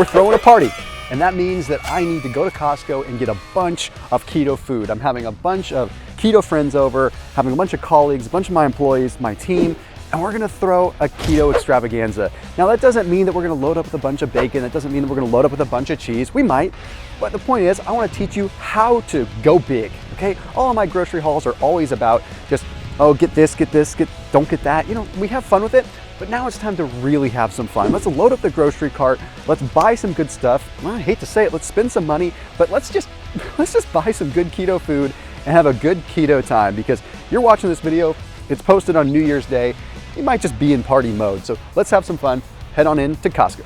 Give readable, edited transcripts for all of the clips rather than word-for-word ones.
we're throwing a party. And that means that I need to go to Costco and get a bunch of keto food. I'm having a bunch of keto friends over, having a bunch of colleagues, a bunch of my employees, my team, and we're gonna throw a keto extravaganza. Now that doesn't mean that we're gonna load up with a bunch of bacon. That doesn't mean that we're gonna load up with a bunch of cheese. We might, but the point is I wanna teach you how to go big, okay? All of my grocery hauls are always about just, oh, get this, don't get that. You know, we have fun with it, but now it's time to really have some fun. Let's load up the grocery cart. Let's buy some good stuff. Well, I hate to say it, let's spend some money, but let's just buy some good keto food and have a good keto time, because you're watching this video, it's posted on New Year's Day. You might just be in party mode. So let's have some fun. Head on in to Costco.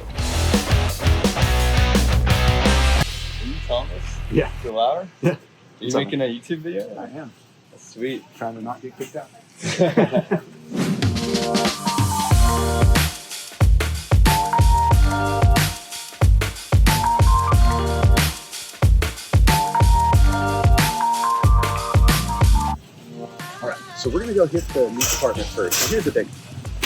Are you Thomas? Yeah. DeLauer? Yeah. Are you making a YouTube video? I am. That's sweet. Trying to not get kicked out. All right, so we're gonna go hit the meat department first. Now here's the thing.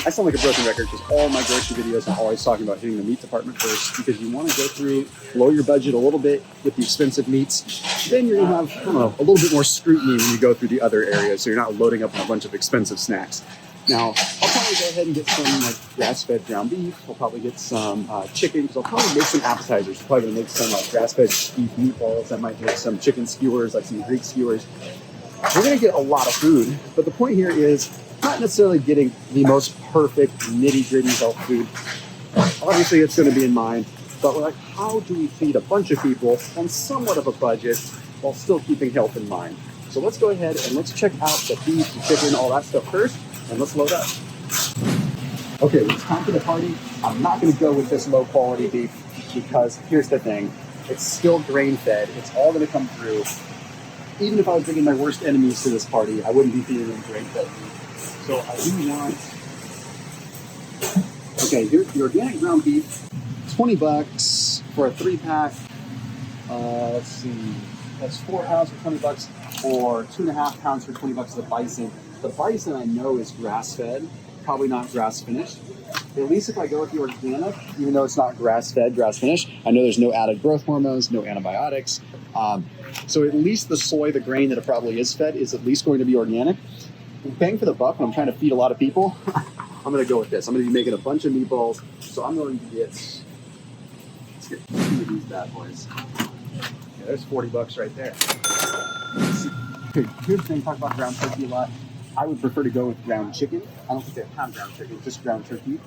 I sound like a broken record because all my grocery videos are always talking about hitting the meat department first, because you want to go through, blow your budget a little bit with the expensive meats. Then you're going to have, I don't know, a little bit more scrutiny when you go through the other areas, so you're not loading up on a bunch of expensive snacks. Now, I'll probably go ahead and get some like grass-fed ground beef. I'll probably get some chicken, because I'll probably make some appetizers. I'm probably going to make some grass-fed beef meatballs. I might make some chicken skewers, like some Greek skewers. We're going to get a lot of food, but the point here is not necessarily getting the most perfect nitty-gritty health food. Obviously, it's going to be in mind, but we're like, how do we feed a bunch of people on somewhat of a budget while still keeping health in mind? So let's go ahead and let's check out the beef, the chicken, all that stuff first, and let's load up. Okay, it's time for the party. I'm not going to go with this low-quality beef, because here's the thing. It's still grain-fed. It's all going to come through. Even if I was bringing my worst enemies to this party, I wouldn't be feeding them grain-fed beef. So I do want, okay, here's the organic ground beef, $20 for a 3-pack. Let's see, that's 4 pounds for $20, or 2.5 pounds for $20 the bison. The bison I know is grass-fed, probably not grass-finished. At least if I go with the organic, even though it's not grass-fed, grass-finished, I know there's no added growth hormones, no antibiotics. So at least the soy, the grain that it probably is fed, is at least going to be organic. Bang for the buck, when I'm trying to feed a lot of people, I'm going to go with this. I'm going to be making a bunch of meatballs, so I'm going to get, let's get 2 of these bad boys. Yeah, there's $40 right there. Okay, here's the thing, talk about ground turkey a lot. I would prefer to go with ground chicken. I don't think they have ground chicken, just ground turkey.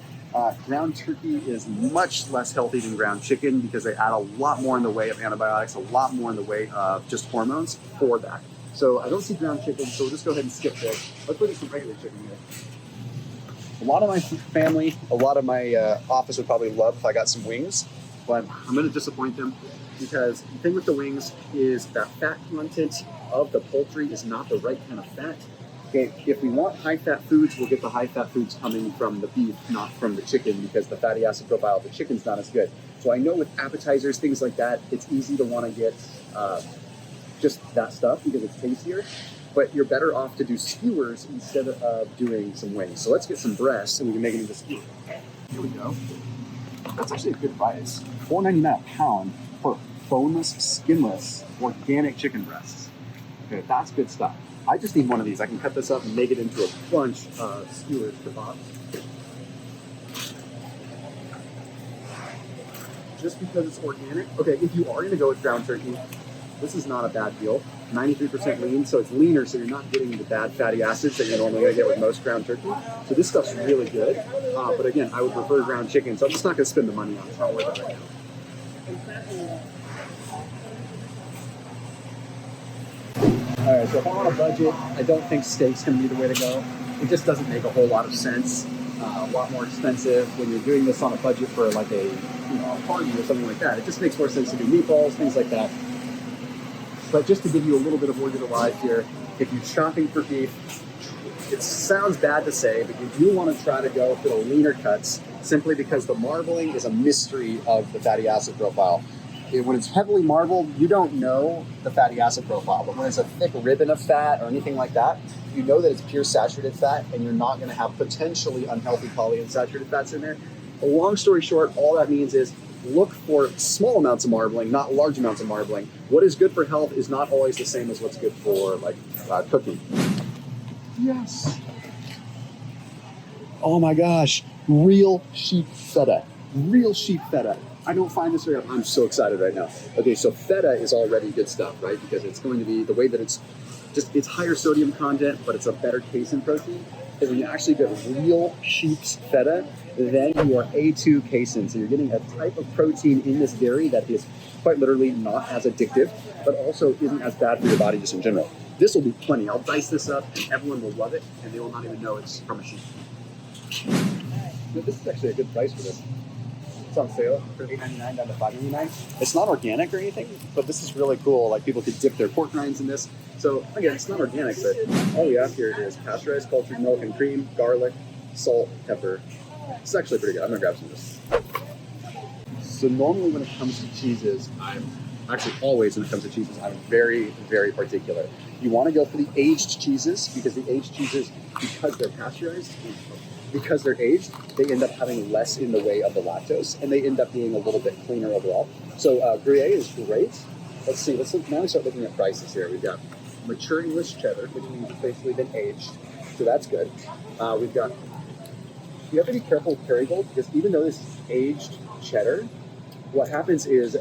Ground turkey is much less healthy than ground chicken, because they add a lot more in the way of antibiotics, a lot more in the way of just hormones for that. So I don't see ground chicken, so we'll just go ahead and skip this. Let's look at some regular chicken here. A lot of my family, a lot of my office would probably love if I got some wings, but I'm going to disappoint them, because the thing with the wings is that fat content of the poultry is not the right kind of fat. Okay, if we want high-fat foods, we'll get the high-fat foods coming from the beef, not from the chicken, because the fatty acid profile of the chicken's not as good. So I know with appetizers, things like that, it's easy to want to get just that stuff because it's tastier, but you're better off to do skewers instead of doing some wings. So let's get some breasts and we can make it into skewer. Here we go. That's actually a good price. $4.99 a pound for boneless, skinless, organic chicken breasts. Okay, that's good stuff. I just need one of these. I can cut this up and make it into a bunch of skewers for Bob. Just because it's organic. Okay, if you are going to go with ground turkey, this is not a bad deal. 93% lean, so it's leaner, so you're not getting the bad fatty acids that you're normally going to get with most ground turkey. So this stuff's really good. But again, I would prefer ground chicken, so I'm just not going to spend the money on it. It's not worth it right now. All right, so if I'm on a budget, I don't think steak's going to be the way to go. It just doesn't make a whole lot of sense. A lot more expensive when you're doing this on a budget for like a party or something like that. It just makes more sense to do meatballs, things like that. But just to give you a little bit of word of the wise here, if you're shopping for beef, it sounds bad to say, but you do want to try to go for the leaner cuts, simply because the marbling is a mystery of the fatty acid profile. When it's heavily marbled, you don't know the fatty acid profile, but when it's a thick ribbon of fat or anything like that, you know that it's pure saturated fat, and you're not going to have potentially unhealthy polyunsaturated fats in there. Long story short, all that means is look for small amounts of marbling, not large amounts of marbling. What is good for health is not always the same as what's good for like cooking. Yes. Oh my gosh, real sheep feta. Real sheep feta. I don't find this very often. I'm so excited right now. Okay, so feta is already good stuff, right? Because it's going to be the way that it's higher sodium content, but it's a better casein protein. Is when you actually get real sheep's feta, then you are A2 casein. So you're getting a type of protein in this dairy that is quite literally not as addictive, but also isn't as bad for your body just in general. This will be plenty. I'll dice this up, and everyone will love it, and they will not even know it's from a sheep. This is actually a good price for this. It's on sale for $8.99 down to $5.99. It's not organic or anything, but this is really cool. Like people could dip their pork rinds in this. So again, it's not organic, but all we have here is pasteurized cultured milk and cream, garlic, salt, pepper. It's actually pretty good. I'm gonna grab some of this. So normally when it comes to cheeses, always when it comes to cheeses, I'm very, very particular. You want to go for the aged cheeses because the aged cheeses, because they're pasteurized, because they're aged, they end up having less in the way of the lactose, and they end up being a little bit cleaner overall. So Gruyere is great. Let's see. Now we start looking at prices here. We've got mature English cheddar, which means it's basically been aged, so that's good. You have to be careful with Kerrygold because even though this is aged cheddar, what happens is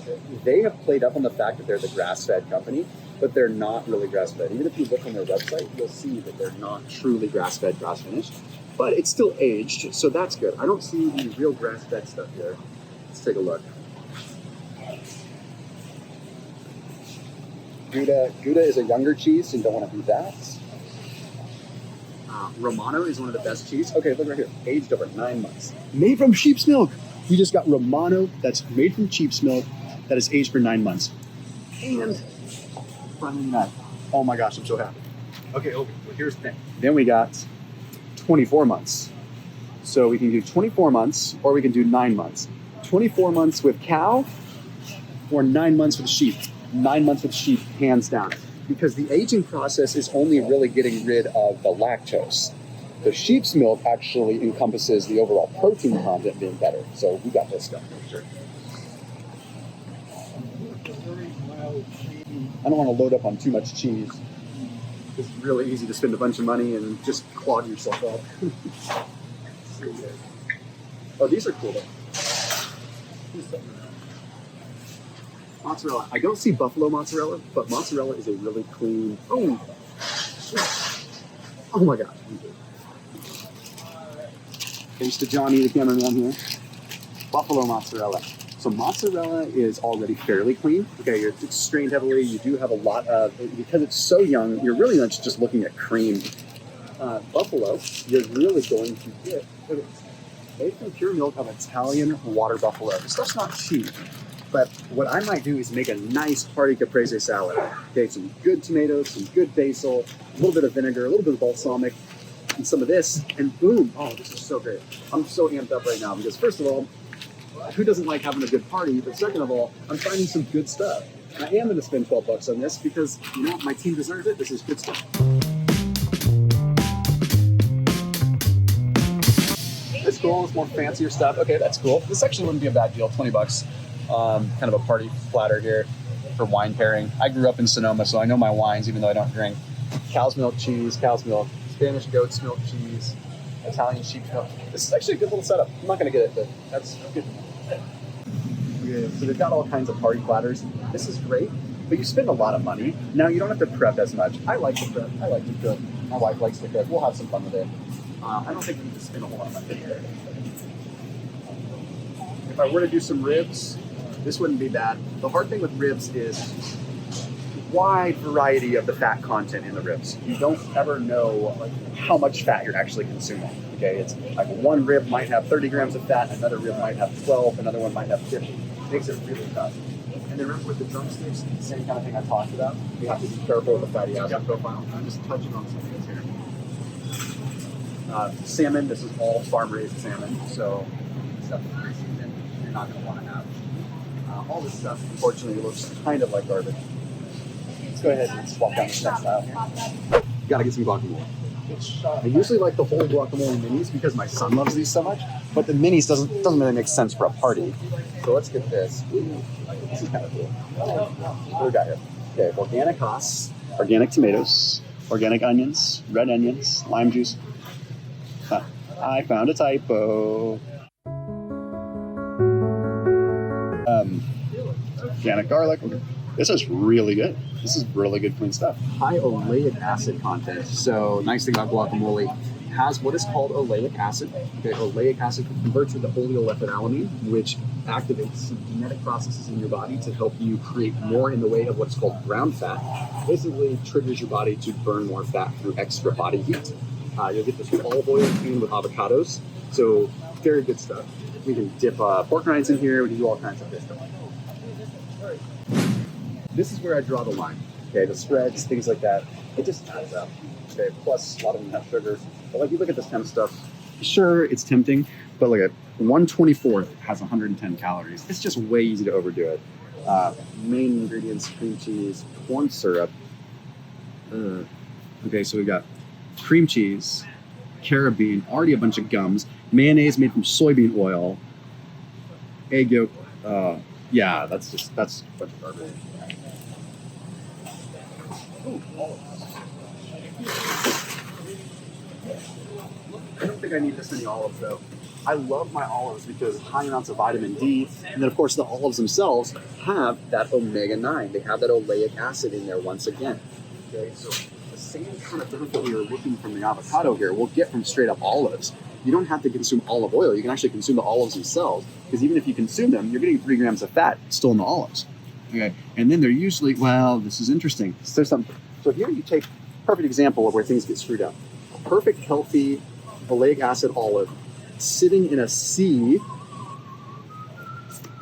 they have played up on the fact that they're the grass-fed company, but they're not really grass-fed. Even if you look on their website, you'll see that they're not truly grass-fed, grass-finished. But it's still aged, so that's good. I don't see any real grass-fed stuff here. Let's take a look. Gouda is a younger cheese, so you don't want to do that. Romano is one of the best cheese. Okay, look right here. Aged over 9 months. Made from sheep's milk. You just got Romano that's made from sheep's milk that is aged for 9 months. And finally nut. Oh my gosh, I'm so happy. Okay, well, here's the thing. Then we got 24 months. So we can do 24 months or we can do 9 months. 24 months with cow or 9 months with sheep. 9 months with sheep, hands down. Because the aging process is only really getting rid of the lactose. The sheep's milk actually encompasses the overall protein content being better. So we got this stuff for sure. I don't want to load up on too much cheese. It's really easy to spend a bunch of money and just clog yourself up. Oh, these are cool though. Mozzarella. I don't see buffalo mozzarella, but mozzarella is a really clean. Oh my gosh. Thanks to Johnny, the cameraman here. Buffalo mozzarella. So mozzarella is already fairly clean. Okay, it's strained heavily. You do have a lot of, because it's so young, you're really not just looking at cream. Buffalo, you're really going to get, made from pure milk of Italian water buffalo. This stuff's not cheap. But what I might do is make a nice hearty caprese salad. Okay, some good tomatoes, some good basil, a little bit of vinegar, a little bit of balsamic, and some of this, and boom. Oh, this is so great. I'm so amped up right now because first of all, who doesn't like having a good party? But second of all, I'm finding some good stuff. And I am going to spend $12 on this because, you know, my team deserves it. This is good stuff. It's cool. It's more fancier stuff. Okay, that's cool. This actually wouldn't be a bad deal. $20. Kind of a party platter here for wine pairing. I grew up in Sonoma, so I know my wines, even though I don't drink. Cow's milk cheese, cow's milk, Spanish goat's milk cheese, Italian sheep's milk. This is actually a good little setup. I'm not going to get it, but that's good. Okay, so they've got all kinds of party platters. This is great, but you spend a lot of money. Now, you don't have to prep as much. I like to prep. I like to cook. My wife likes to cook. We'll have some fun with it. I don't think we need to spend a whole lot of money here. If I were to do some ribs, this wouldn't be bad. The hard thing with ribs is wide variety of the fat content in the ribs. You don't ever know how much fat you're actually consuming. Okay, it's like one rib might have 30 grams of fat, another rib might have 12, another one might have 50. It makes it really tough. And then remember with the drumsticks, same kind of thing I talked about. You have to be careful with the fatty acid profile. I'm just touching on some things here. Salmon, this is all farm-raised salmon, so stuff is pretty seasoned. You're not going to want to have. All this stuff, unfortunately, looks kind of like garbage. Let's go ahead and swap down the next aisle here. Gotta get some guacamole. I usually like the whole guacamole minis because my son loves these so much, but the minis doesn't really make sense for a party. So let's get this. Ooh, this is kind of cool. What do we got here? Okay, organic Hass, organic tomatoes, organic onions, red onions, lime juice. I found a typo. Organic garlic. This is really good. This is really good, clean stuff. High oleic acid content. So, nice thing about guacamole, has what is called oleic acid. Okay, oleic acid converts into oleolephenalamine, which activates some genetic processes in your body to help you create more in the way of what's called brown fat. Basically, triggers your body to burn more fat through extra body heat. You'll get this with olive oil and with avocados. So, very good stuff. We can dip pork rinds in here. We can do all kinds of good stuff. This is where I draw the line. Okay, the spreads, things like that, it just adds up. Okay, plus a lot of them have sugar. But like you look at this kind of stuff, sure, it's tempting, but look at 1/24 has 110 calories. It's just way easy to overdo it. Main ingredients: cream cheese, corn syrup. Okay, so we've got cream cheese, carabine, already a bunch of gums, mayonnaise made from soybean oil, egg yolk. Yeah, that's a bunch of garbage. I don't think I need this many olives though. I love my olives because high amounts of vitamin D, and then of course the olives themselves have that omega-9. They have that oleic acid in there once again. Okay, so the same kind of benefit we were looking from the avocado here, we'll get from straight up olives. You don't have to consume olive oil. You can actually consume the olives themselves, because even if you consume them, you're getting 3 grams of fat still in the olives. Okay, and then they're usually, well, this is interesting. So here you take a perfect example of where things get screwed up. A perfect, healthy oleic acid olive sitting in a sea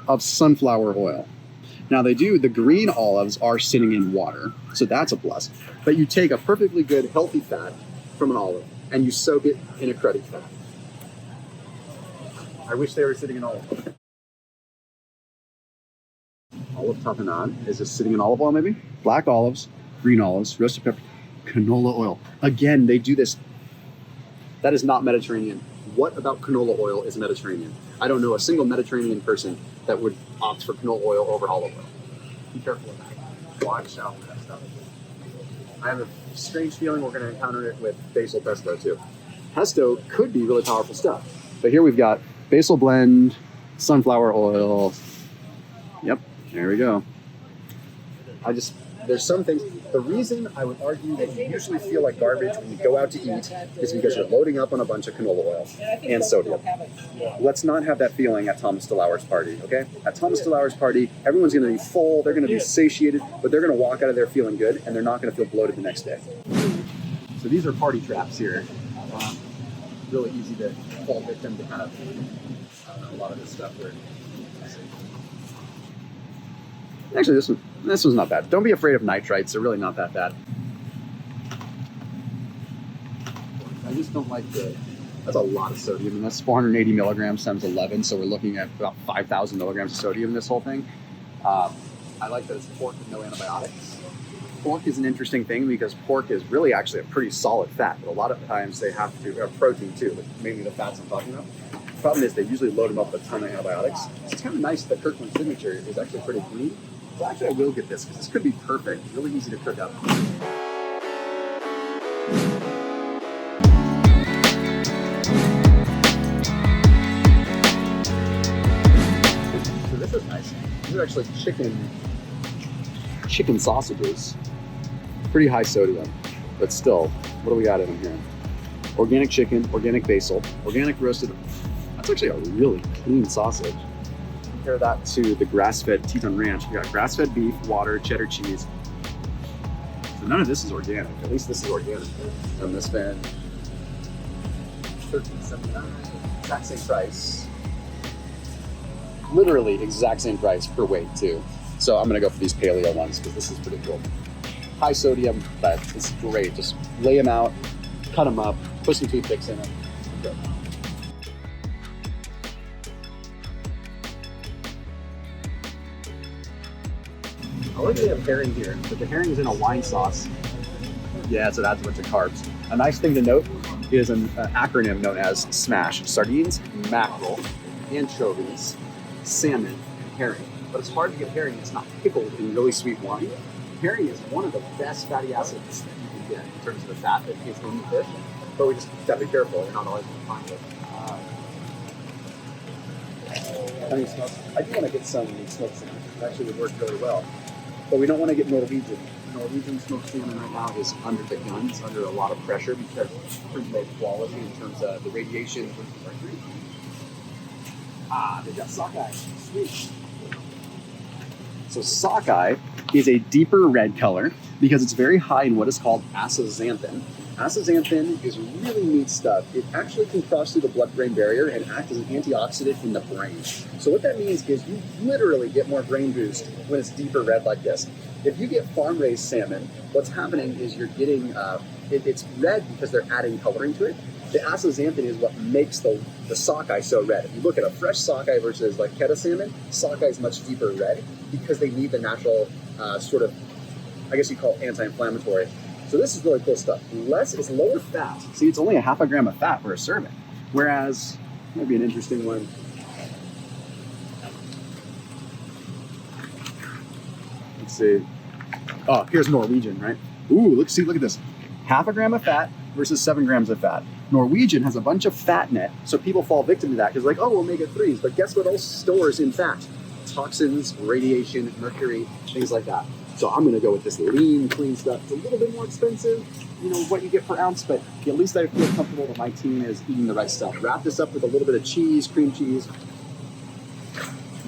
of sunflower oil. Now the green olives are sitting in water, so that's a plus. But you take a perfectly good, healthy fat from an olive and you soak it in a cruddy fat. I wish they were sitting in olive oil. Olive tapenade is just sitting in olive oil, maybe? Black olives, green olives, roasted pepper, canola oil. Again, they do this. That is not Mediterranean. What about canola oil is Mediterranean? I don't know a single Mediterranean person that would opt for canola oil over olive oil. Be careful of that. Watch out for that stuff. I have a strange feeling we're going to encounter it with basil pesto too. Pesto could be really powerful stuff. But here we've got basil blend, sunflower oil. Yep, there we go. There's some things. The reason I would argue that you usually feel like garbage when you go out to eat is because you're loading up on a bunch of canola oil and sodium. Let's not have that feeling at Thomas DeLauer's party, okay? At Thomas DeLauer's party, everyone's going to be full, they're going to be satiated, but they're going to walk out of there feeling good, and they're not going to feel bloated the next day. So these are party traps here. Really easy to fall victim to kind of a lot of this stuff where. Actually, this one's not bad. Don't be afraid of nitrites. They're really not that bad. I just don't like that's a lot of sodium, and that's 480 milligrams times 11, so we're looking at about 5,000 milligrams of sodium in this whole thing. I like that it's pork with no antibiotics. Pork is an interesting thing because pork is really actually a pretty solid fat, but a lot of times they have to, protein too, but mainly the fats I'm talking about. The problem is they usually load them up with a ton of antibiotics. It's kind of nice that Kirkland's signature is actually pretty clean. So actually I will get this because this could be perfect, really easy to cook up. So this is nice. These are actually chicken sausages. Pretty high sodium, but still, what do we got in them here? Organic chicken, organic basil, organic roasted. That's actually a really clean sausage. Compare that to the grass-fed Teton Ranch. We got grass-fed beef, water, cheddar cheese. So none of this is organic. At least this is organic. And this been $13.79. Exact same price. Literally exact same price per weight too. So I'm gonna go for these paleo ones because this is pretty cool. High sodium, but it's great. Just lay them out, cut them up, put some toothpicks in them. Go. I like they have herring here, but the herring is in a wine sauce. Yeah, so that's a bunch of carbs. A nice thing to note is an acronym known as SMASH: sardines, mackerel, anchovies, salmon, and herring. But it's hard to get herring. It's not pickled in really sweet wine. Herring is one of the best fatty acids that you can get in terms of the fat that is in the fish. But we just got to be careful. You're not always going to find it. I do want to get some smoked salmon. It actually would work really well. But we don't want to get Norwegian. Norwegian smoked salmon right now is under the gun. It's under a lot of pressure because it's pretty low quality in terms of the radiation. They've got sockeye. Sweet. So sockeye is a deeper red color because it's very high in what is called astaxanthin. Astaxanthin is really neat stuff. It actually can cross through the blood-brain barrier and act as an antioxidant in the brain. So what that means is you literally get more brain boost when it's deeper red like this. If you get farm-raised salmon, what's happening is you're getting, it's red because they're adding coloring to it. The astaxanthin is what makes the sockeye so red. If you look at a fresh sockeye versus like Keto salmon, sockeye is much deeper red because they need the natural sort of, I guess you call it anti-inflammatory. So this is really cool stuff. It's lower fat. See, it's only a half a gram of fat per serving. Whereas, maybe an interesting one. Let's see. Oh, here's Norwegian, right? Ooh, look at this. Half a gram of fat versus 7 grams of fat. Norwegian has a bunch of fat in it, so people fall victim to that because like, oh, omega-3s. But guess what else stores in fat? Toxins, radiation, mercury, things like that. So I'm going to go with this lean, clean stuff. It's a little bit more expensive, what you get per ounce, but at least I feel comfortable that my team is eating the right stuff. Wrap this up with a little bit of cheese, cream cheese.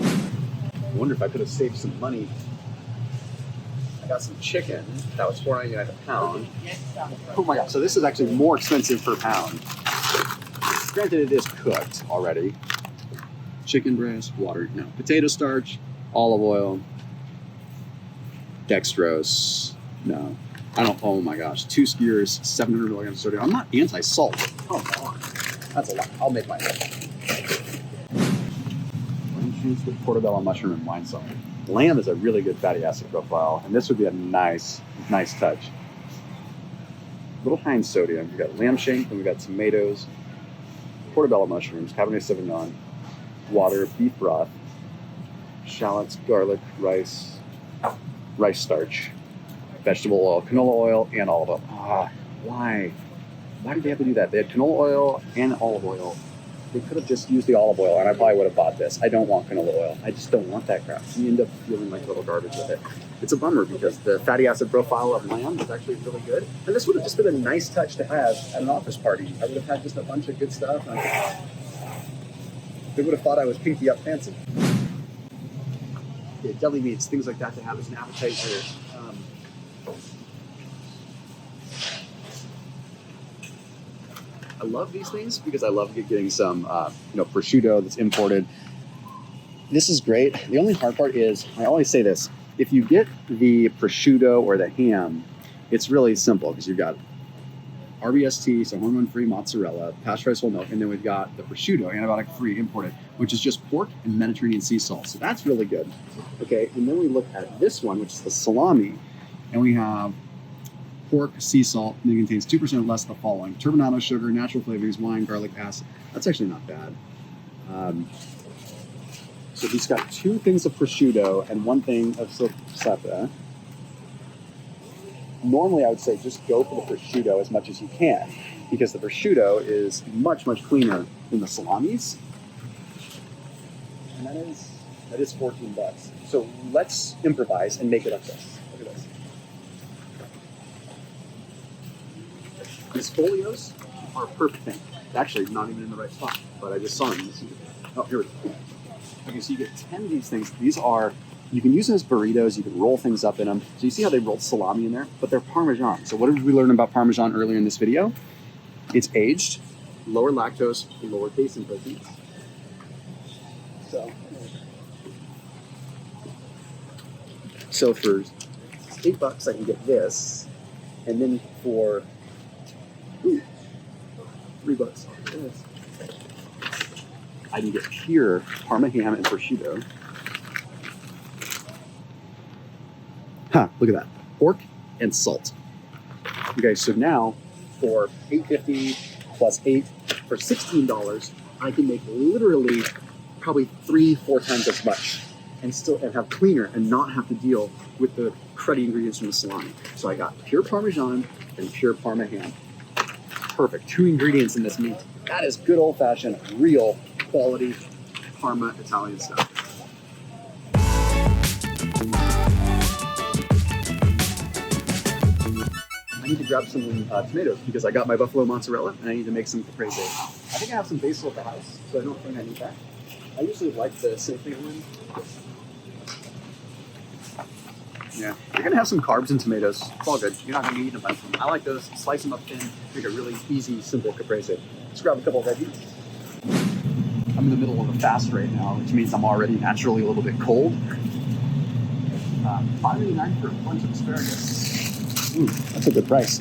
I wonder if I could have saved some money. I got some chicken. That was $4.99 a pound. Oh my God, so this is actually more expensive per pound. Granted, it is cooked already. Chicken breast, water, potato starch, olive oil, dextrose, no. Oh my gosh, 2 skewers, 700 milligrams of sodium. I'm not anti-salt. Come on. That's a lot. I'll make my own. Lamb shanks with portobello mushroom and wine cellar. Lamb is a really good fatty acid profile, and this would be a nice touch. A little high in sodium. We've got lamb shank, and we've got tomatoes, portobello mushrooms, Cabernet Sauvignon, water, beef broth, shallots, garlic, rice starch, vegetable oil, canola oil, and olive oil. Why? Why did they have to do that? They had canola oil and olive oil. They could have just used the olive oil, and I probably would have bought this. I don't want canola oil. I just don't want that crap. You end up feeling like a little garbage with it. It's a bummer because the fatty acid profile of lamb is actually really good. And this would have just been a nice touch to have at an office party. I would have had just a bunch of good stuff. And they would have thought I was pinky up fancy. Yeah, deli meats, things like that to have as an appetizer. I love these things because I love getting some, prosciutto that's imported. This is great. The only hard part is, I always say this, if you get the prosciutto or the ham, it's really simple because you've got RBST, so hormone-free mozzarella, pasteurized whole milk, and then we've got the prosciutto, antibiotic-free imported, which is just pork and Mediterranean sea salt. So that's really good. Okay, and then we look at this one, which is the salami, and we have pork, sea salt, and it contains 2% less of the following: turbinado sugar, natural flavorings, wine, garlic acid. That's actually not bad. So he's got 2 things of prosciutto and 1 thing of salsiccia. Normally, I would say just go for the prosciutto as much as you can because the prosciutto is much, much cleaner than the salamis. And that is $14. So let's improvise and make it up this. Look at this. These folios are a perfect thing. Actually, not even in the right spot, but I just saw them. Oh, here we go. Okay, so you get 10 of these things. These are, you can use them as burritos. You can roll things up in them. So you see how they rolled salami in there? But they're Parmesan. So what did we learn about Parmesan earlier in this video? It's aged, lower lactose, and lower casein proteins. So for $8, I can get this. And then for $3 this. I can get pure Parma ham and prosciutto. Look at that. Pork and salt. Okay, so now for $8.50 plus 8 for $16, I can make literally probably 3-4 times as much and have cleaner and not have to deal with the cruddy ingredients from the salami. So I got pure Parmesan and pure Parma ham. Perfect. 2 ingredients in this meat. That is good old-fashioned, real quality Parma Italian stuff. I need to grab some tomatoes because I got my buffalo mozzarella and I need to make some caprese. I think I have some basil at the house, so I don't think I need that. I usually like the simply one. Yeah, you're gonna have some carbs and tomatoes. It's all good. You're not gonna eat a bunch of them. I like those. Slice them up thin. Make a really easy, simple caprese. Let's grab a couple of veggies. I'm in the middle of a fast right now, which means I'm already naturally a little bit cold. $5.89 for a bunch of asparagus. Ooh, that's a good price.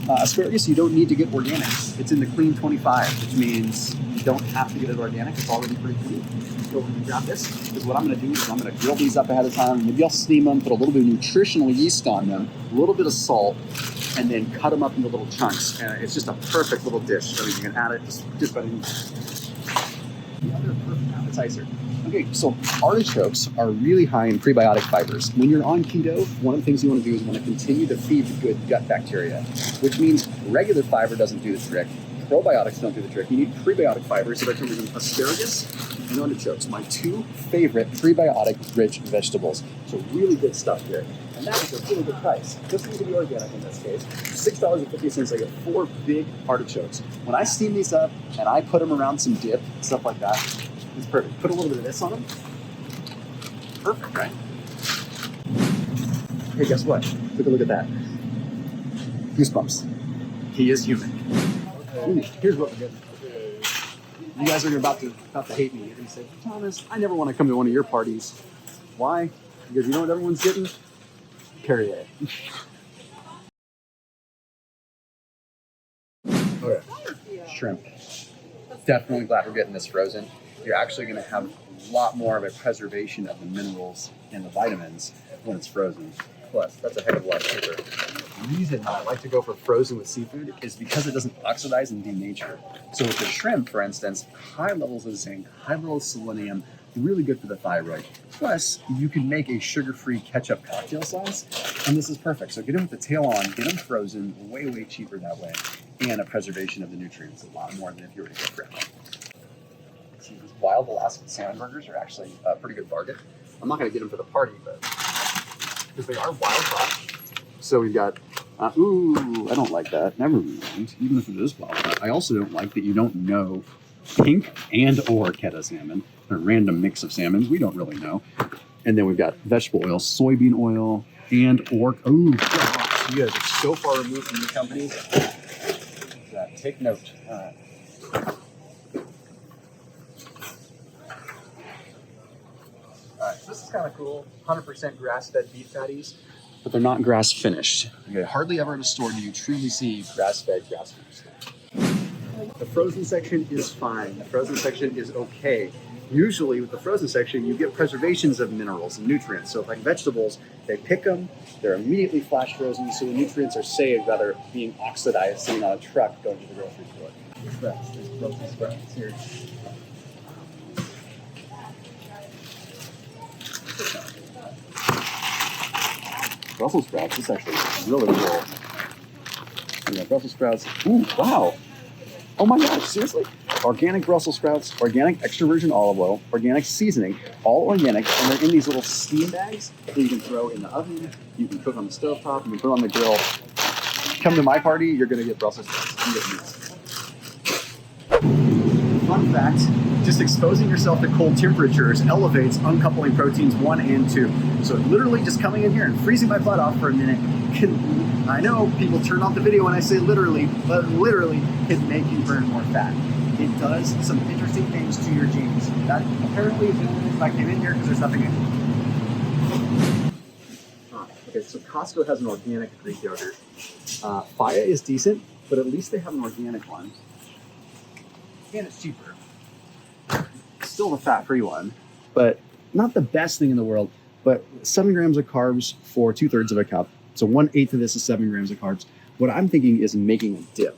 Asparagus, you don't need to get organic. It's in the clean 25, which means you don't have to get it organic. It's already pretty clean. Go ahead and grab this, because what I'm going to do is I'm going to grill these up ahead of time. Maybe I'll steam them, put a little bit of nutritional yeast on them, a little bit of salt, and then cut them up into little chunks. And it's just a perfect little dish. So you can add it just by the other perfect appetizer. Okay, so artichokes are really high in prebiotic fibers. When you're on keto, one of the things you want to do is you want to continue to feed the good gut bacteria, which means regular fiber doesn't do the trick. Probiotics don't do the trick. You need prebiotic fibers that are coming from asparagus and artichokes, my 2 favorite prebiotic-rich vegetables. So really good stuff here. And that is a really good price. Just need to be organic in this case. $6.50, I get 4 big artichokes. When I steam these up and I put them around some dip, stuff like that, it's perfect. Put a little bit of this on them. Perfect, right? Hey, guess what? Take a look at that. Goosebumps. He is human. Ooh, here's what we're getting. You guys are about to hate me. You're going to say, Thomas, I never want to come to one of your parties. Why? Because you know what everyone's getting? Perrier. Okay. Shrimp. Definitely glad we're getting this frozen. You're actually going to have a lot more of a preservation of the minerals and the vitamins when it's frozen. Plus, that's a heck of a lot cheaper. The reason I like to go for frozen with seafood is because it doesn't oxidize and denature. So with the shrimp, for instance, high levels of zinc, high levels of selenium, really good for the thyroid. Plus, you can make a sugar-free ketchup cocktail sauce, and this is perfect. So get them with the tail on, get them frozen, way, way cheaper that way, and a preservation of the nutrients, a lot more than if you were to get fresh. See, these wild Alaskan salmon burgers are actually a pretty good bargain. I'm not going to get them for the party, but because they are wild caught. So we've got, ooh, I don't like that. Never mind. Even if it is wild caught. I also don't like that you don't know pink and or Keto salmon, a random mix of salmons. We don't really know. And then we've got vegetable oil, soybean oil, and or, ooh, gosh, you guys are so far removed from your companies. Take note. All right. Alright, so this is kind of cool. 100% grass-fed beef patties, but they're not grass-finished. Okay, hardly ever at a store do you truly see grass-fed, grass-finished. The frozen section is fine. The frozen section is okay. Usually with the frozen section, you get preservations of minerals and nutrients. So like vegetables, they pick them, they're immediately flash frozen, so the nutrients are saved rather than being oxidized sitting on a truck going to the grocery store. Sprouts, there's Brussels sprouts here. Brussels sprouts, this is actually really cool. Yeah, Brussels sprouts. Ooh, wow. Oh my gosh, seriously? Organic Brussels sprouts, organic extra virgin olive oil, organic seasoning, all organic, and they're in these little steam bags that you can throw in the oven, you can cook on the stovetop, you can put on the grill. Come to my party, you're gonna get Brussels sprouts. You get these. Fun fact, just exposing yourself to cold temperatures elevates uncoupling proteins 1 and 2. So literally just coming in here and freezing my butt off for a minute can, I know people turn off the video when I say literally, but literally can make you burn more fat. It does some interesting things to your genes. That apparently is the only reason I came in here, because there's nothing in it. Okay, so Costco has an organic Greek yogurt. Faya is decent, but at least they have an organic one. And it's cheaper. Still the fat-free one, but not the best thing in the world, but 7 grams of carbs for 2/3 of a cup. So 1/8 of this is 7 grams of carbs. What I'm thinking is making a dip.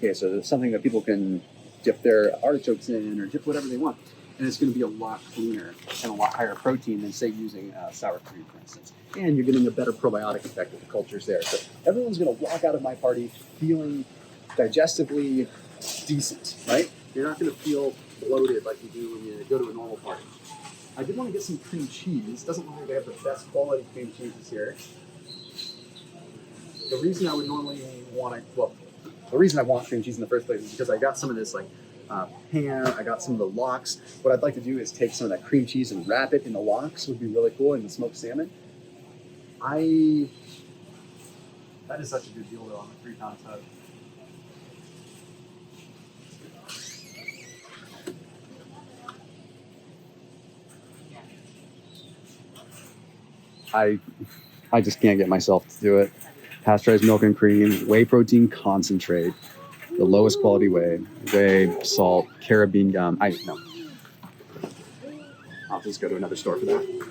Okay, so it's something that people can dip their artichokes in or dip whatever they want. And it's going to be a lot cleaner and a lot higher protein than, say, using sour cream, for instance. And you're getting a better probiotic effect with the cultures there. So everyone's going to walk out of my party feeling digestively decent, right? You're not going to feel bloated like you do when you go to a normal party. I did want to get some cream cheese. Doesn't look like they have the best quality cream cheeses here. The reason I would normally the reason I want cream cheese in the first place is because I got some of this ham, I got some of the lox. What I'd like to do is take some of that cream cheese and wrap it in the lox. Would be really cool, in the smoked salmon. That is such a good deal though on the 3 pound tub. I just can't get myself to do it. Pasteurized milk and cream, whey protein concentrate, the lowest quality whey, salt, carabine gum. No. I'll just go to another store for that.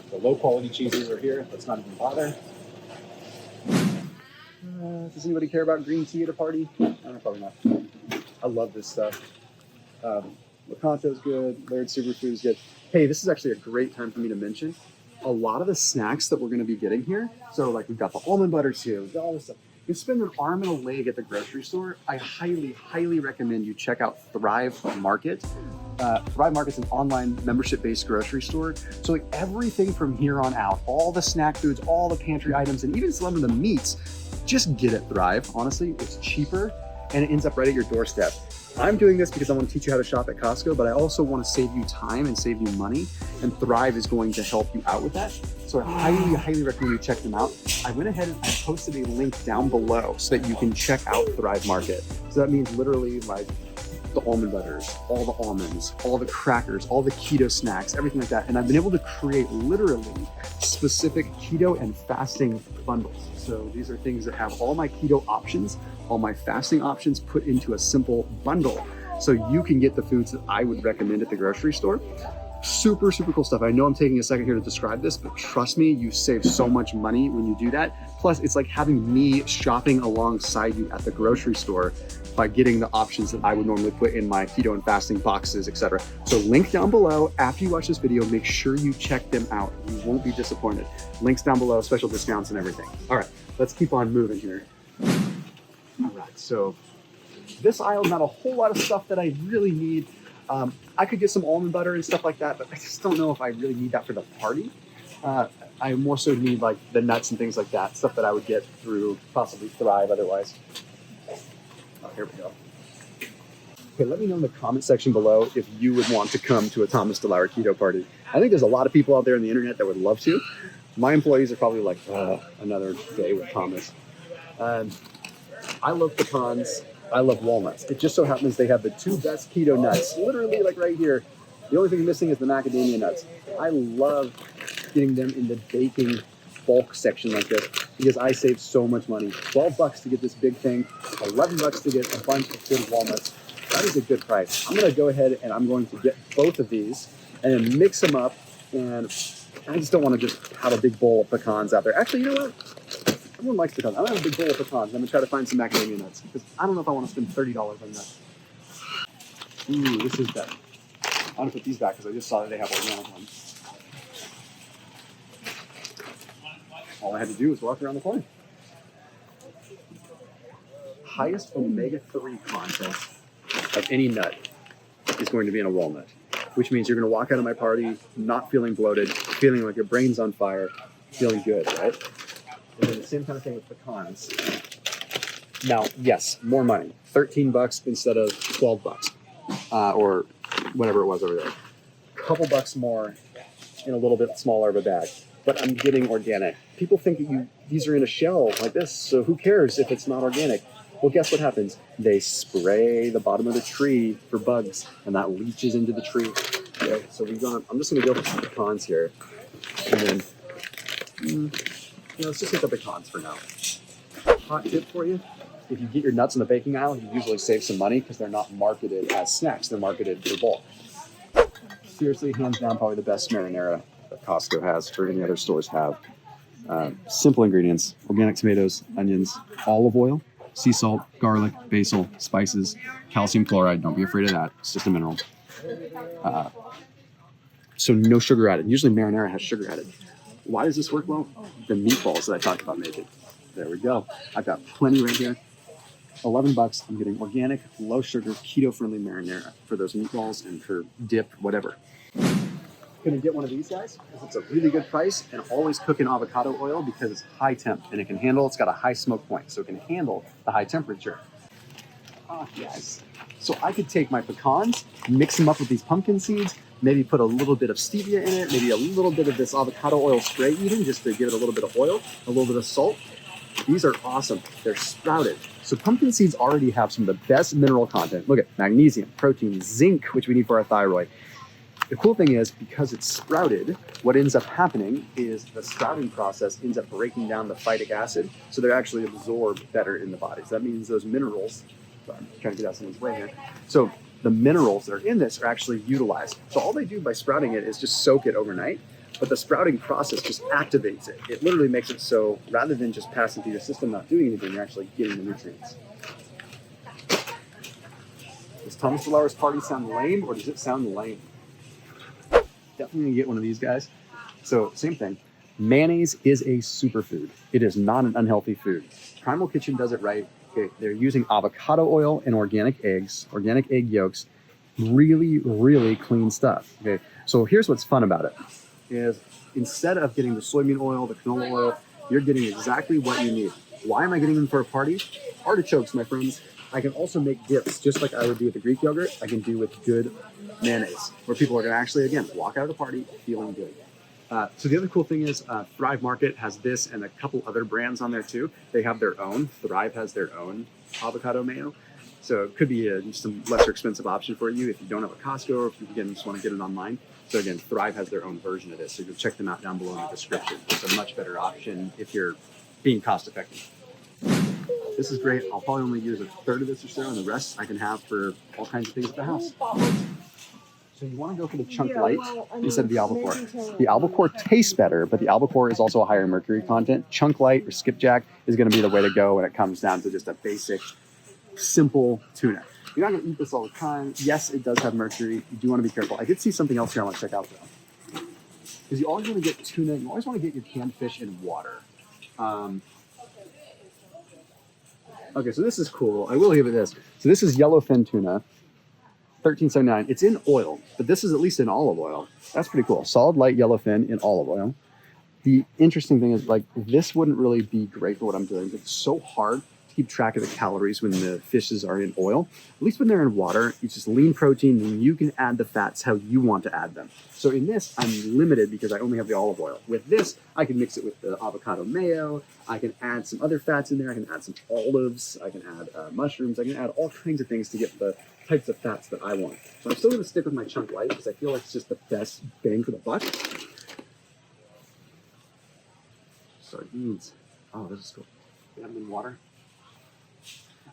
The low quality cheeses are here. Let's not even bother. Does anybody care about green tea at a party? Probably not. I love this stuff. Lakanto's good. Laird Superfood is good. Hey, this is actually a great time for me to mention a lot of the snacks that we're going to be getting here. So like we've got the almond butters here, we've got all this stuff. You spend an arm and a leg at the grocery store. I highly, highly recommend you check out Thrive Market. Thrive Market's an online membership-based grocery store. So like everything from here on out, all the snack foods, all the pantry items, and even some of the meats, just get it Thrive. Honestly, it's cheaper and it ends up right at your doorstep. I'm doing this because I want to teach you how to shop at Costco, but I also want to save you time and save you money, and Thrive is going to help you out with that. So I highly, highly recommend you check them out. I went ahead and I posted a link down below so that you can check out Thrive Market. So that means literally like the almond butters, all the almonds, all the crackers, all the keto snacks, everything like that. And I've been able to create literally specific keto and fasting bundles. So these are things that have all my keto options, all my fasting options put into a simple bundle. So you can get the foods that I would recommend at the grocery store. Super, super cool stuff. I know I'm taking a second here to describe this, but trust me, you save so much money when you do that. Plus, it's like having me shopping alongside you at the grocery store by getting the options that I would normally put in my keto and fasting boxes, etc. So link down below. After you watch this video, make sure you check them out. You won't be disappointed. Links down below, special discounts and everything. All right, let's keep on moving here. All right, so this aisle's not a whole lot of stuff that I really need. I could get some almond butter and stuff like that, but I just don't know if I really need that for the party. I more so need like the nuts and things like that, stuff that I would get through possibly Thrive otherwise. Oh, here we go. Okay, let me know in the comment section below if you would want to come to a Thomas DeLauer keto party. I think there's a lot of people out there on the internet that would love to. My employees are probably like, another day with Thomas. I love pecans. I love walnuts. It just so happens they have the 2 best keto nuts, literally like right here. The only thing missing is the macadamia nuts. I love getting them in the baking bulk section like this because I save so much money. $12 to get this big thing, $11 to get a bunch of good walnuts. That is a good price. I'm gonna go ahead and I'm going to get both of these and then mix them up, and I just don't wanna just have a big bowl of pecans out there. Actually, you know what? Everyone likes pecans. I'm gonna have a big bowl of pecans. I'm gonna try to find some macadamia nuts because I don't know if I want to spend $30 on nuts. Ooh, this is better. I'm gonna put these back because I just saw that they have organic ones. All I had to do was walk around the corner. Highest omega-3 content of any nut is going to be in a walnut, which means you're gonna walk out of my party not feeling bloated, feeling like your brain's on fire, feeling good, right? And then the same kind of thing with pecans. Now, yes, more money. $13 instead of $12, or whatever it was over there. Couple bucks more in a little bit smaller of a bag. But I'm getting organic. People think that these are in a shell like this, so who cares if it's not organic? Well, guess what happens? They spray the bottom of the tree for bugs, and that leaches into the tree. Okay, so I'm just gonna go for some pecans here, and then. Let's just get the pecans for now. Hot tip for you, if you get your nuts in the baking aisle, you usually save some money because they're not marketed as snacks, they're marketed for bulk. Seriously, hands down, probably the best marinara that Costco has or any other stores have. Simple ingredients, organic tomatoes, onions, olive oil. sea salt, garlic, basil, spices, calcium chloride. Don't be afraid of that. It's just a mineral. So no sugar added. Usually marinara has sugar added. Why does this work well? The meatballs that I talked about making. There we go. I've got plenty right here. $11. I'm getting organic, low sugar, keto-friendly marinara for those meatballs and for dip, whatever. Gonna get one of these guys because it's a really good price, and always cook in avocado oil because it's high temp and it's got a high smoke point, so it can handle the high temperature. Yes. So I could take my pecans, mix them up with these pumpkin seeds, maybe put a little bit of stevia in it, maybe a little bit of this avocado oil spray even, just to give it a little bit of oil, a little bit of salt. These are awesome. They're sprouted. So pumpkin seeds already have some of the best mineral content. Look at magnesium, protein, zinc, which we need for our thyroid. The cool thing is, because it's sprouted, what ends up happening is the sprouting process ends up breaking down the phytic acid, so they're actually absorbed better in the body. So that means those minerals, sorry, I'm trying to get out someone's way here. So the minerals that are in this are actually utilized. So all they do by sprouting it is just soak it overnight, but the sprouting process just activates it. It literally makes it so rather than just passing through your system, not doing anything, you're actually getting the nutrients. Does Thomas DeLauer's party sound lame, or does it sound lame? Definitely gonna get one of these guys. So same thing. Mayonnaise is a superfood. It is not an unhealthy food. Primal Kitchen does it right. Okay, they're using avocado oil and organic eggs, organic egg yolks. Really, really clean stuff. Okay, so here's what's fun about it: is instead of getting the soybean oil, the canola oil, you're getting exactly what you need. Why am I getting them for a party? Artichokes, my friends. I can also make dips, just like I would do with the Greek yogurt. I can do with good mayonnaise, where people are going to actually, again, walk out of the party feeling good. So the other cool thing is Thrive Market has this and a couple other brands on there too. They have their own. Thrive has their own avocado mayo. So it could be just a lesser expensive option for you if you don't have a Costco, or if you again just want to get it online. So again, Thrive has their own version of this. So you'll check them out down below in the description. It's a much better option if you're being cost effective. This is great. I'll probably only use a third of this or so, and the rest I can have for all kinds of things at the house. So you want to go for the chunk light instead of the albacore. The albacore tastes better, but the albacore is also a higher mercury content. Chunk light or skipjack is going to be the way to go when it comes down to just a basic, simple tuna. You're not going to eat this all the time. Yes, it does have mercury. You do want to be careful. I did see something else here I want to check out though. Because you always want to get tuna, you always want to get your canned fish in water. Okay, so this is cool. I will give it this. So this is yellowfin tuna, $13.79. It's in oil, but this is at least in olive oil. That's pretty cool. Solid light yellowfin in olive oil. The interesting thing is, like, this wouldn't really be great for what I'm doing. It's so hard to keep track of the calories when the fishes are in oil. At least when they're in water, it's just lean protein, and you can add the fats how you want to add them. So in this, I'm limited because I only have the olive oil. With this, I can mix it with the avocado mayo. I can add some other fats in there. I can add some olives. I can add mushrooms. I can add all kinds of things to get the types of fats that I want. So I'm still going to stick with my chunk light because I feel like it's just the best bang for the buck. Sardines. Oh, this is cool. Get them in water.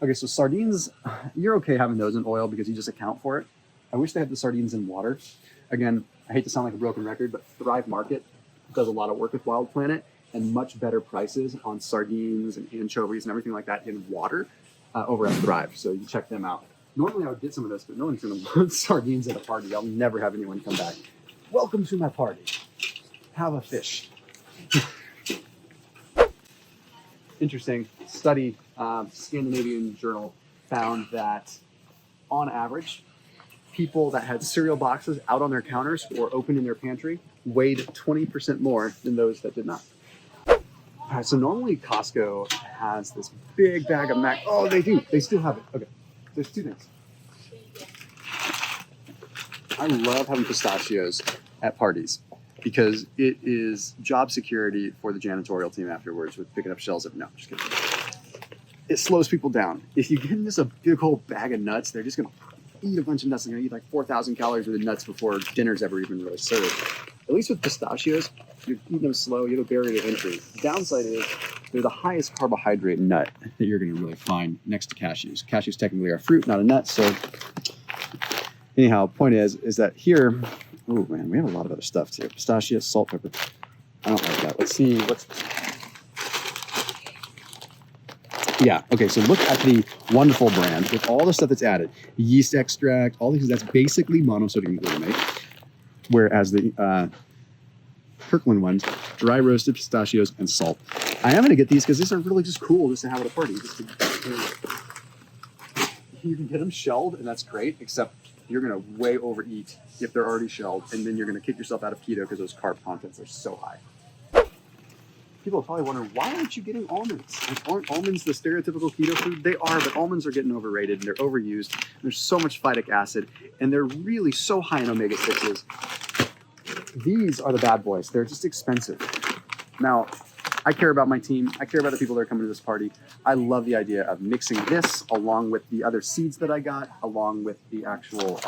Okay, so sardines, you're okay having those in oil because you just account for it. I wish they had the sardines in water. Again, I hate to sound like a broken record, but Thrive Market does a lot of work with Wild Planet and much better prices on sardines and anchovies and everything like that in water over at Thrive. So you check them out. Normally I would get some of this, but no one's going to want sardines at a party. I'll never have anyone come back. Welcome to my party. Have a fish. Interesting study, Scandinavian journal found that on average, people that had cereal boxes out on their counters or open in their pantry weighed 20% more than those that did not. All right, so normally Costco has this big bag of mac. Oh, they do. They still have it. Okay, there's two things. I love having pistachios at parties because it is job security for the janitorial team afterwards with picking up shells of, no, just kidding. It slows people down. If you give them just a big old bag of nuts, they're just going to eat a bunch of nuts. They're going to eat like 4,000 calories worth of nuts before dinner's ever even really served. At least with pistachios, you're eating them slow, you have a barrier to entry. The downside is they're the highest carbohydrate nut that you're going to really find next to cashews. Cashews technically are a fruit, not a nut. So anyhow, point is that here, oh man, we have a lot of other stuff too. Pistachios, salt, pepper. I don't like that. Let's see. Yeah. Okay. So look at the wonderful brand with all the stuff that's added: yeast extract, all these. That's basically monosodium glutamate. Whereas the Kirkland ones, dry roasted pistachios and salt. I am going to get these because these are really just cool just to have at a party. You can get them shelled, and that's great. Except you're going to way overeat if they're already shelled, and then you're going to kick yourself out of keto because those carb contents are so high. People are probably wondering, why aren't you getting almonds? Like, aren't almonds the stereotypical keto food? They are, but almonds are getting overrated and they're overused. There's so much phytic acid, and they're really so high in omega-6s. These are the bad boys. They're just expensive. Now, I care about my team. I care about the people that are coming to this party. I love the idea of mixing this along with the other seeds that I got, along with the actual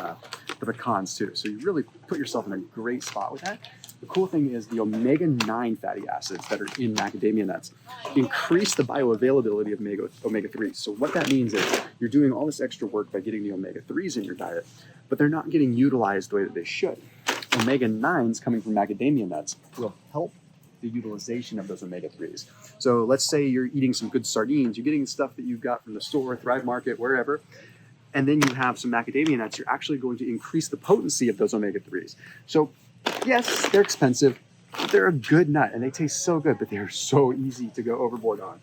the pecans too. So you really put yourself in a great spot with that. The cool thing is the omega-9 fatty acids that are in macadamia nuts increase the bioavailability of omega-3s. So what that means is you're doing all this extra work by getting the omega-3s in your diet, but they're not getting utilized the way that they should. Omega-9s coming from macadamia nuts will help the utilization of those omega-3s. So let's say you're eating some good sardines, you're getting stuff that you got from the store, Thrive Market, wherever, and then you have some macadamia nuts, you're actually going to increase the potency of those omega-3s. So yes, they're expensive, but they're a good nut, and they taste so good, but they are so easy to go overboard on.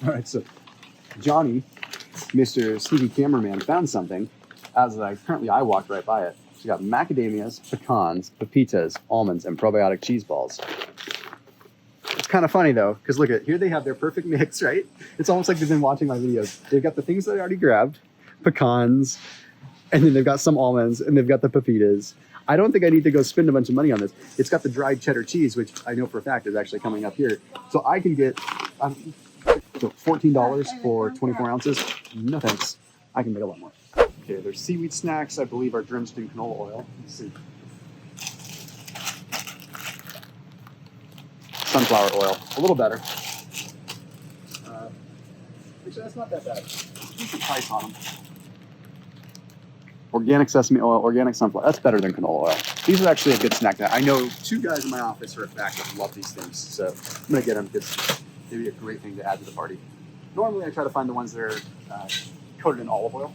All right, so Johnny, Mr. Sneaky Cameraman, found something. As I walked right by it. So you got macadamias, pecans, pepitas, almonds, and probiotic cheese balls. It's kind of funny though, because look at here, they have their perfect mix, right? It's almost like they've been watching my videos. They've got the things that I already grabbed, pecans, and then they've got some almonds, and they've got the pepitas. I don't think I need to go spend a bunch of money on this. It's got the dried cheddar cheese, which I know for a fact is actually coming up here. So I can get $14 for 24 ounces. No thanks. I can make a lot more. Okay, there's seaweed snacks, I believe, are drenched in canola oil. Let's see. Sunflower oil, a little better. Actually, that's not that bad. Decent price on them. Organic sesame oil, organic sunflower. That's better than canola oil. These are actually a good snack. I know 2 guys in my office for a fact that love these things, so I'm gonna get them because they'd be a great thing to add to the party. Normally, I try to find the ones that are coated in olive oil.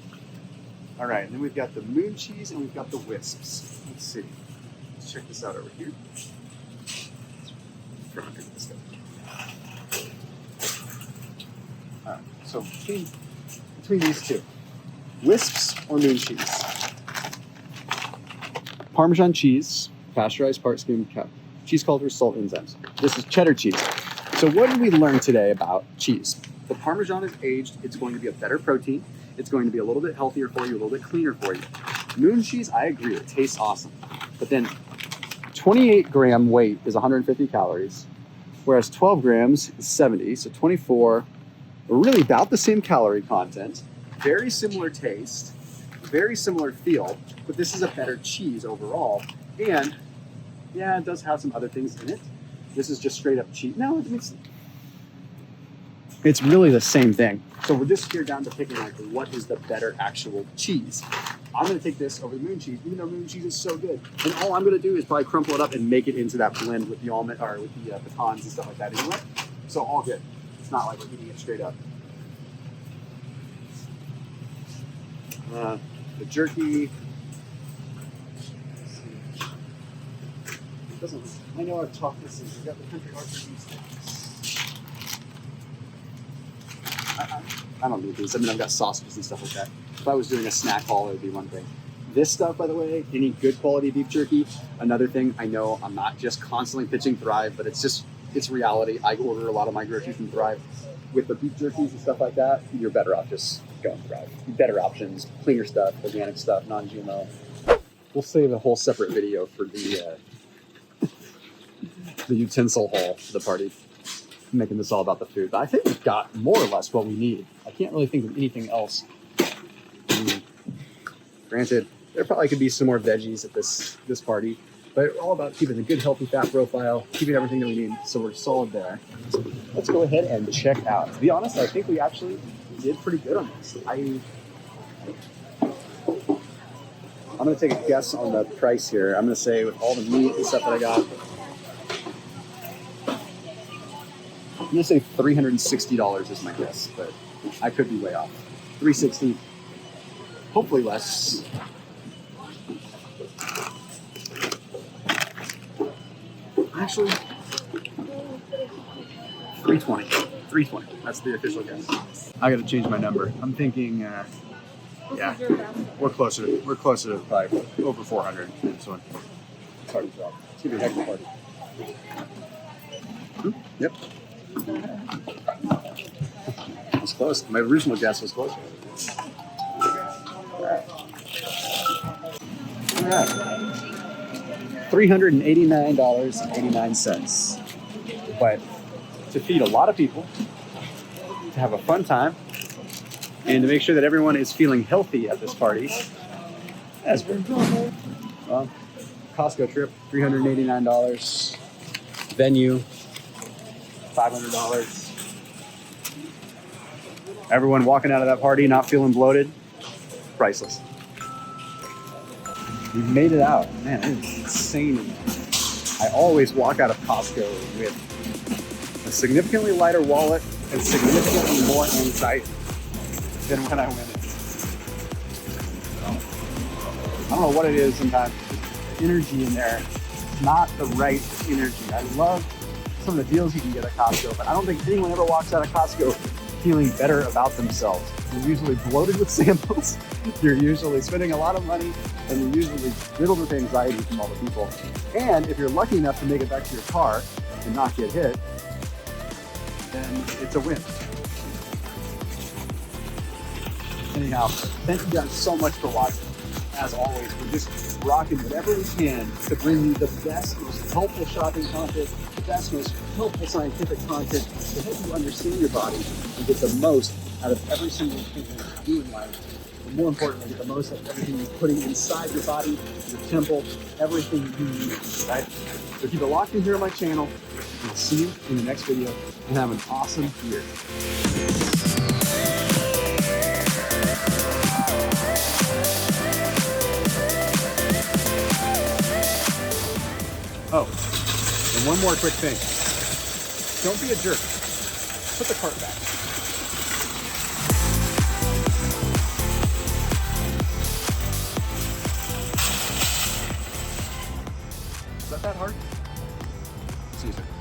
All right, and then we've got the moon cheese and we've got the wisps. Let's see. Let's check this out over here. All right, so between these two, wisps or moon cheese? Parmesan cheese, pasteurized part skim, cheese cultures, salt enzymes. This is cheddar cheese. So what did we learn today about cheese? The Parmesan is aged. It's going to be a better protein. It's going to be a little bit healthier for you, a little bit cleaner for you. Moon cheese, I agree, it tastes awesome. But then 28 gram weight is 150 calories, whereas 12 grams is 70, so 24, really about the same calorie content, very similar taste, very similar feel, but this is a better cheese overall. And yeah, it does have some other things in it. This is just straight up cheese. No, it's really the same thing. So we're just here down to picking like what is the better actual cheese. I'm gonna take this over the moon cheese, even though moon cheese is so good. And all I'm gonna do is probably crumple it up and make it into that blend with the almond or with the pecans and stuff like that anyway. So all good. It's not like we're eating it straight up. The jerky. It doesn't. I know I've talked this. We've got the country archery sticks. I don't need these. I mean, I've got sausages and stuff like that. If I was doing a snack haul, it would be one thing. This stuff, by the way, any good quality beef jerky, another thing. I know I'm not just constantly pitching Thrive, but it's reality. I order a lot of my groceries from Thrive. With the beef jerkies and stuff like that, you're better off just going Thrive. Better options, cleaner stuff, organic stuff, non-GMO. We'll save a whole separate video for the utensil haul for the party. I'm making this all about the food, but I think we've got more or less what we need. I can't really think of anything else. Granted, there probably could be some more veggies at this party, but it's all about keeping a good, healthy fat profile, keeping everything that we need, so we're solid there. So let's go ahead and check out. To be honest, I think we actually did pretty good on this. I'm going to take a guess on the price here. I'm going to say with all the meat and stuff that I got, I'm going to say $360 is my guess, but I could be way off. 360, hopefully less. Actually, 320. 320. That's the official guess. I got to change my number. I'm thinking, yeah, we're closer to probably over 400 in this one. It's hard to tell. It's gonna be a heck of a party. Yep. It's close. My original guess was closer. All right. $389.89. But to feed a lot of people, to have a fun time, and to make sure that everyone is feeling healthy at this party, that's very cool. Well, Costco trip, $389. Venue, $500. Everyone walking out of that party not feeling bloated, priceless. We made it out. Man, it is insane in there. I always walk out of Costco with a significantly lighter wallet and significantly more anxiety than when I went in. I don't know what it is sometimes. The energy in there is not the right energy. I love some of the deals you can get at Costco, but I don't think anyone ever walks out of Costco feeling better about themselves. You're usually bloated with samples, you're usually spending a lot of money, and you're usually riddled with anxiety from all the people. And if you're lucky enough to make it back to your car and not get hit, then it's a win. Anyhow, thank you guys so much for watching. As always, we're just rocking whatever we can to bring you the best, most helpful shopping content, the best, most helpful scientific content to help you understand your body and get the most out of every single thing that you do in life. But more importantly, get the most out of everything you're putting inside your body, your temple, everything you need, right? So keep it locked in here on my channel, and I'll see you in the next video, and have an awesome year. Oh, and one more quick thing. Don't be a jerk. Put the cart back. Is that hard? See you soon.